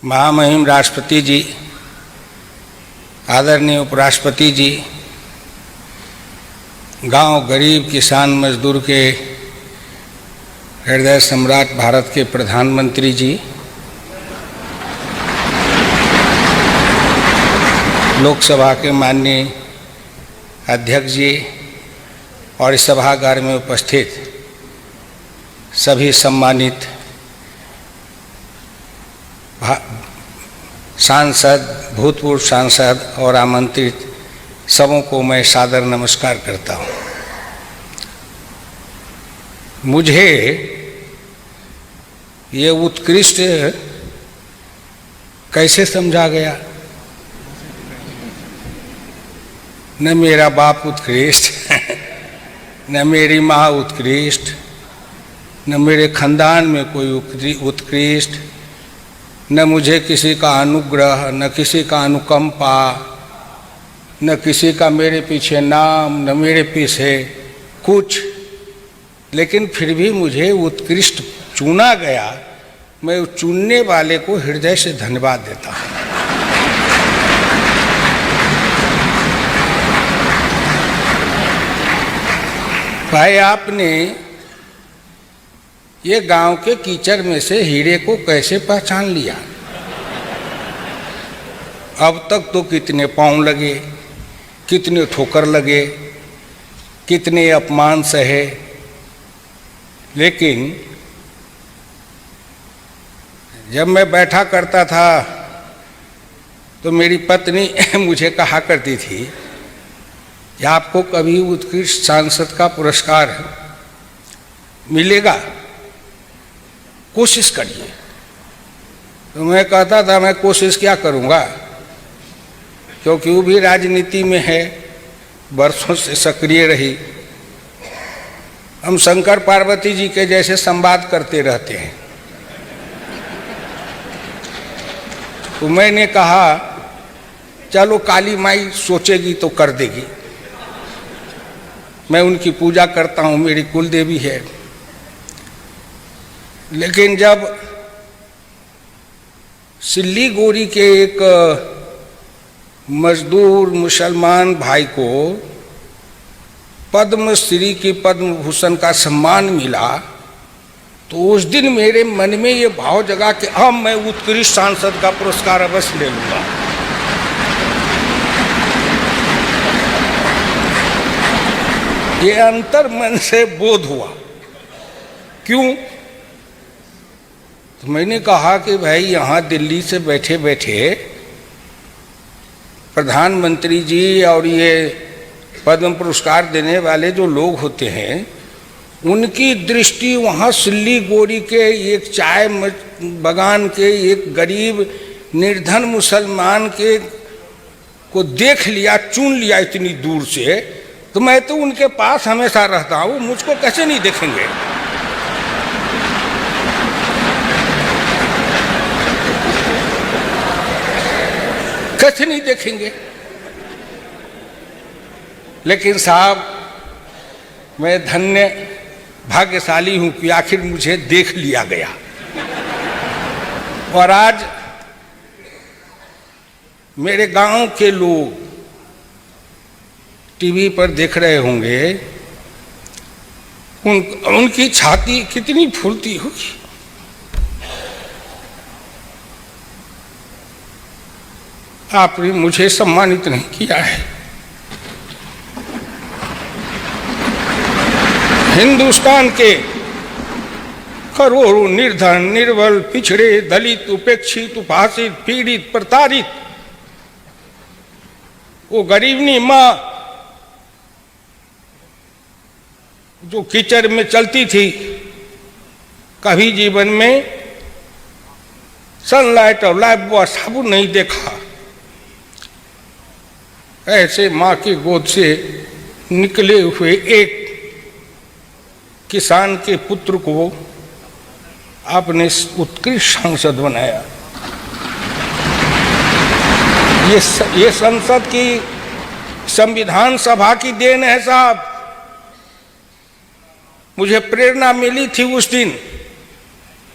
महामहिम राष्ट्रपति जी, आदरणीय उपराष्ट्रपति जी, गांव गरीब किसान मजदूर के हृदय सम्राट भारत के प्रधानमंत्री जी, लोकसभा के माननीय अध्यक्ष जी और इस सभागार में उपस्थित सभी सम्मानित सांसद, भूतपूर्व सांसद और आमंत्रित सबों को मैं सादर नमस्कार करता हूँ। मुझे ये उत्कृष्ट कैसे समझा गया? न मेरा बाप उत्कृष्ट, न मेरी माँ उत्कृष्ट, न मेरे खानदान में कोई उत्कृष्ट, न मुझे किसी का अनुग्रह, न किसी का अनुकंपा, न किसी का मेरे पीछे नाम, न मेरे पीछे कुछ, लेकिन फिर भी मुझे उत्कृष्ट चुना गया। मैं उस चुनने वाले को हृदय से धन्यवाद देता हूँ। भाई, आपने ये गांव के कीचड़ में से हीरे को कैसे पहचान लिया? अब तक तो कितने पांव लगे, कितने ठोकर लगे, कितने अपमान सहे, लेकिन जब मैं बैठा करता था तो मेरी पत्नी मुझे कहा करती थी कि आपको कभी उत्कृष्ट सांसद का पुरस्कार मिलेगा, कोशिश करिए। तो मैं कहता था मैं कोशिश क्या करूँगा, क्योंकि वो भी राजनीति में है, वर्षों से सक्रिय रही। हम शंकर पार्वती जी के जैसे संवाद करते रहते हैं। तो मैंने कहा चलो काली माई सोचेगी तो कर देगी। मैं उनकी पूजा करता हूँ, मेरी कुल देवी है। लेकिन जब सिल्लीगुड़ी के एक मजदूर मुसलमान भाई को पद्मश्री की पद्म भूषण का सम्मान मिला, तो उस दिन मेरे मन में ये भाव जगा कि अब मैं उत्कृष्ट सांसद का पुरस्कार अवश्य ले लूंगा। ये अंतर मन से बोध हुआ। क्यों? तो मैंने कहा कि भाई, यहाँ दिल्ली से बैठे बैठे प्रधानमंत्री जी और ये पद्म पुरस्कार देने वाले जो लोग होते हैं, उनकी दृष्टि वहाँ सिल्लीगुड़ी के एक चाय बागान के एक गरीब निर्धन मुसलमान के को देख लिया, चुन लिया इतनी दूर से। तो मैं तो उनके पास हमेशा रहता हूँ, मुझको कैसे नहीं देखेंगे? कैसे नहीं देखेंगे? लेकिन साहब, मैं धन्य भाग्यशाली हूं कि आखिर मुझे देख लिया गया। और आज मेरे गांव के लोग टीवी पर देख रहे होंगे, उनकी छाती कितनी फूलती होगी। आपने मुझे सम्मानित नहीं किया है। हिंदुस्तान के करोड़ों निर्धन, निर्बल, पिछड़े, दलित, उपेक्षित, उपहासित, पीड़ित, प्रताड़ित, वो गरीबनी माँ जो कीचड़ में चलती थी, कभी जीवन में सनलाइट और लाइफ बॉय साबुन नहीं देखा। ऐसे माँ की गोद से निकले हुए एक किसान के पुत्र को आपने उत्कृष्ट सांसद बनाया। ये संसद की, संविधान सभा की देन है साहब। मुझे प्रेरणा मिली थी उस दिन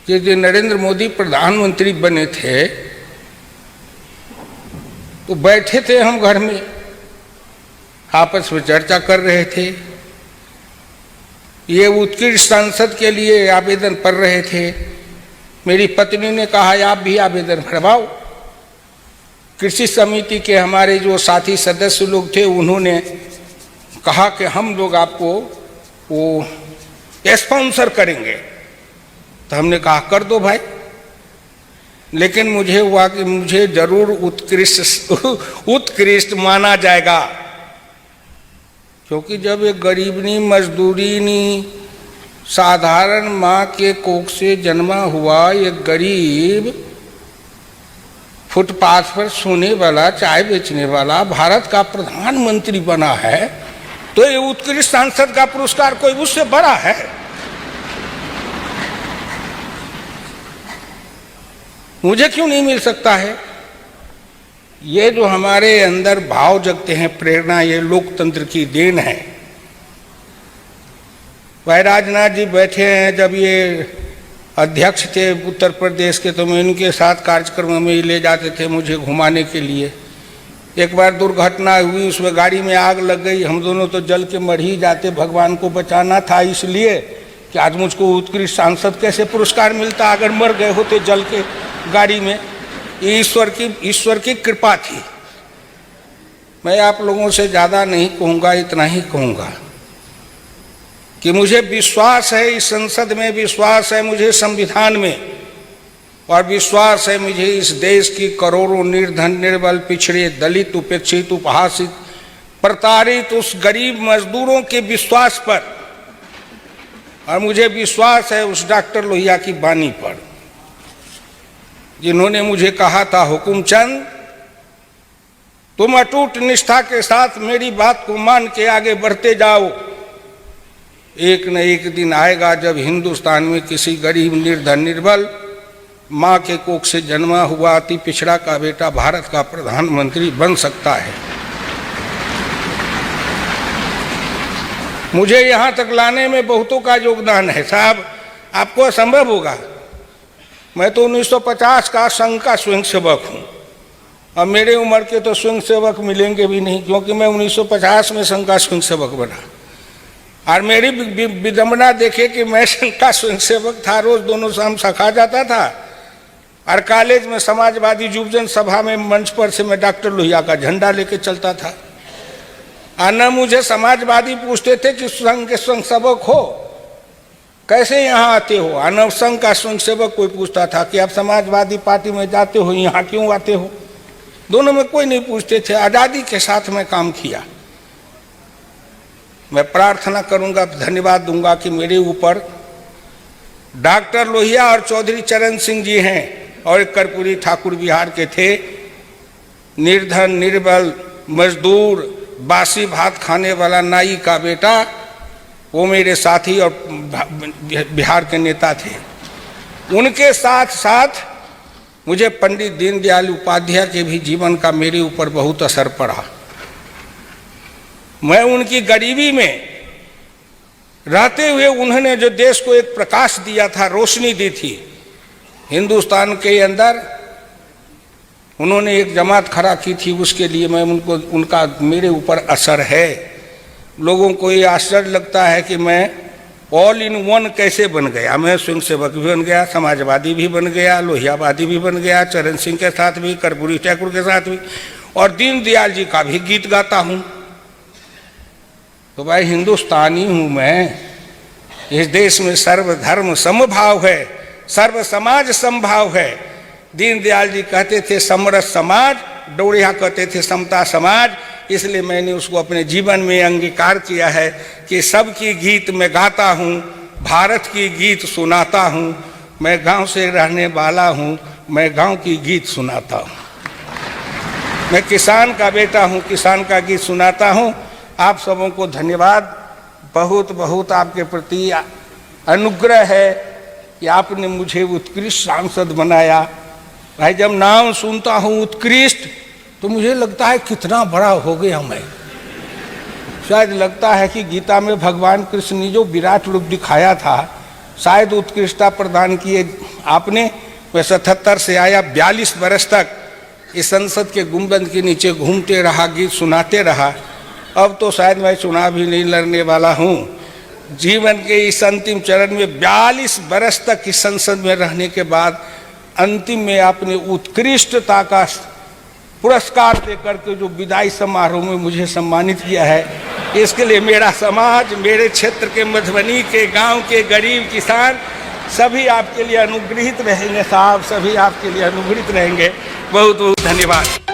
कि जो नरेंद्र मोदी प्रधानमंत्री बने थे, तो बैठे थे हम घर में, आपस में चर्चा कर रहे थे। ये उत्कृष्ट सांसद के लिए आवेदन पढ़ रहे थे। मेरी पत्नी ने कहा आप भी आवेदन भरवाओ। कृषि समिति के हमारे जो साथी सदस्य लोग थे उन्होंने कहा कि हम लोग आपको वो स्पॉन्सर करेंगे। तो हमने कहा कर दो भाई, लेकिन मुझे हुआ कि मुझे जरूर उत्कृष्ट माना जाएगा, क्योंकि जब एक गरीबनी मजदूरीनी साधारण माँ के कोख से जन्मा हुआ एक गरीब फुटपाथ पर सोने वाला, चाय बेचने वाला भारत का प्रधानमंत्री बना है, तो ये उत्कृष्ट सांसद का पुरस्कार कोई उससे बड़ा है? मुझे क्यों नहीं मिल सकता है? ये जो हमारे अंदर भाव जगते हैं, प्रेरणा, ये लोकतंत्र की देन है। भाई राजनाथ जी बैठे हैं, जब ये अध्यक्ष थे उत्तर प्रदेश के, तो मैं इनके साथ कार्यक्रम में ले जाते थे मुझे घुमाने के लिए। एक बार दुर्घटना हुई, उसमें गाड़ी में आग लग गई, हम दोनों तो जल के मर ही जाते। भगवान को बचाना था, इसलिए कि आज मुझको उत्कृष्ट सांसद कैसे पुरस्कार मिलता अगर मर गए होते जल के गाड़ी में। ईश्वर की कृपा थी। मैं आप लोगों से ज़्यादा नहीं कहूँगा, इतना ही कहूँगा कि मुझे विश्वास है, इस संसद में विश्वास है, मुझे संविधान में, और विश्वास है मुझे इस देश की करोड़ों निर्धन, निर्बल, पिछड़े, दलित, उपेक्षित, उपहासित, प्रताड़ित उस गरीब मजदूरों के विश्वास पर, और मुझे विश्वास है उस डॉक्टर लोहिया की बानी पर, जिन्होंने मुझे कहा था हुकुमचंद तुम अटूट निष्ठा के साथ मेरी बात को मान के आगे बढ़ते जाओ। एक न एक दिन आएगा जब हिंदुस्तान में किसी गरीब, निर्धन, निर्बल माँ के कोख से जन्मा हुआ अति पिछड़ा का बेटा भारत का प्रधानमंत्री बन सकता है। मुझे यहाँ तक लाने में बहुतों का योगदान है साहब, आपको असंभव होगा। मैं तो 1950 का संघ का स्वयंसेवक हूँ, और मेरे उम्र के तो स्वयंसेवक मिलेंगे भी नहीं, क्योंकि मैं 1950 में संघ का स्वयंसेवक बना। और मेरी विडंबना देखे कि मैं संघ का स्वयंसेवक था, रोज दोनों शाम सखा जाता था, और कॉलेज में समाजवादी युवजन सभा में मंच पर से मैं डॉक्टर लोहिया का झंडा लेके चलता था। और न मुझे समाजवादी पूछते थे कि संघ के स्वयंसेवक हो, कैसे यहाँ आते हो। और न संघ का स्वयंसेवक कोई पूछता था कि आप समाजवादी पार्टी में जाते हो, यहाँ क्यों आते हो। दोनों में कोई नहीं पूछते थे। आज़ादी के साथ मैं काम किया। मैं प्रार्थना करूंगा, धन्यवाद दूंगा कि मेरे ऊपर डॉक्टर लोहिया और चौधरी चरण सिंह जी हैं, और एक कर्पूरी ठाकुर बिहार के थे, निर्धन, निर्बल, मजदूर, बासी भात खाने वाला नाई का बेटा, वो मेरे साथी और बिहार के नेता थे। उनके साथ साथ मुझे पंडित दीनदयाल उपाध्याय के भी जीवन का मेरे ऊपर बहुत असर पड़ा। मैं उनकी गरीबी में रहते हुए उन्होंने जो देश को एक प्रकाश दिया था, रोशनी दी थी हिंदुस्तान के अंदर, उन्होंने एक जमात खड़ा की थी, उसके लिए मैं उनका मेरे ऊपर असर है। लोगों को ये आश्चर्य लगता है कि मैं ऑल इन वन कैसे बन गया। मैं स्वयंसेवक भी बन गया, समाजवादी भी बन गया, लोहियावादी भी बन गया, चरण सिंह के साथ भी, कर्पूरी ठाकुर के साथ भी, और दीनदयाल जी का भी गीत गाता हूँ। तो भाई हिंदुस्तानी हूँ मैं। इस देश में सर्वधर्म समभाव है, सर्व समाज समभाव है। दीनदयाल जी कहते थे समरस समाज, डोरिया कहते थे समता समाज। इसलिए मैंने उसको अपने जीवन में अंगीकार किया है कि सबकी गीत मैं गाता हूँ, भारत की गीत सुनाता हूँ। मैं गांव से रहने वाला हूँ, मैं गांव की गीत सुनाता हूँ। मैं किसान का बेटा हूँ, किसान का गीत सुनाता हूँ। आप सबों को धन्यवाद, बहुत बहुत आपके प्रति अनुग्रह है कि आपने मुझे उत्कृष्ट सांसद बनाया। भाई जब नाम सुनता हूँ उत्कृष्ट, तो मुझे लगता है कितना बड़ा हो गया मैं। शायद लगता है कि गीता में भगवान कृष्ण ने जो विराट रूप दिखाया था, शायद उत्कृष्टता प्रदान किए आपने। मैं 77 से आया 42 वर्ष तक इस संसद के गुंबद के नीचे घूमते रहा, गीत सुनाते रहा। अब तो शायद मैं चुनाव भी नहीं लड़ने वाला हूँ। जीवन के इस अंतिम चरण में 42 बरस तक इस संसद में रहने के बाद अंतिम में अपने उत्कृष्टता का पुरस्कार देकर के जो विदाई समारोह में मुझे सम्मानित किया है, इसके लिए मेरा समाज, मेरे क्षेत्र के मधुबनी के गांव के गरीब किसान सभी आपके लिए अनुग्रहित रहेंगे साहब, सभी आपके लिए अनुग्रहित रहेंगे। बहुत बहुत धन्यवाद।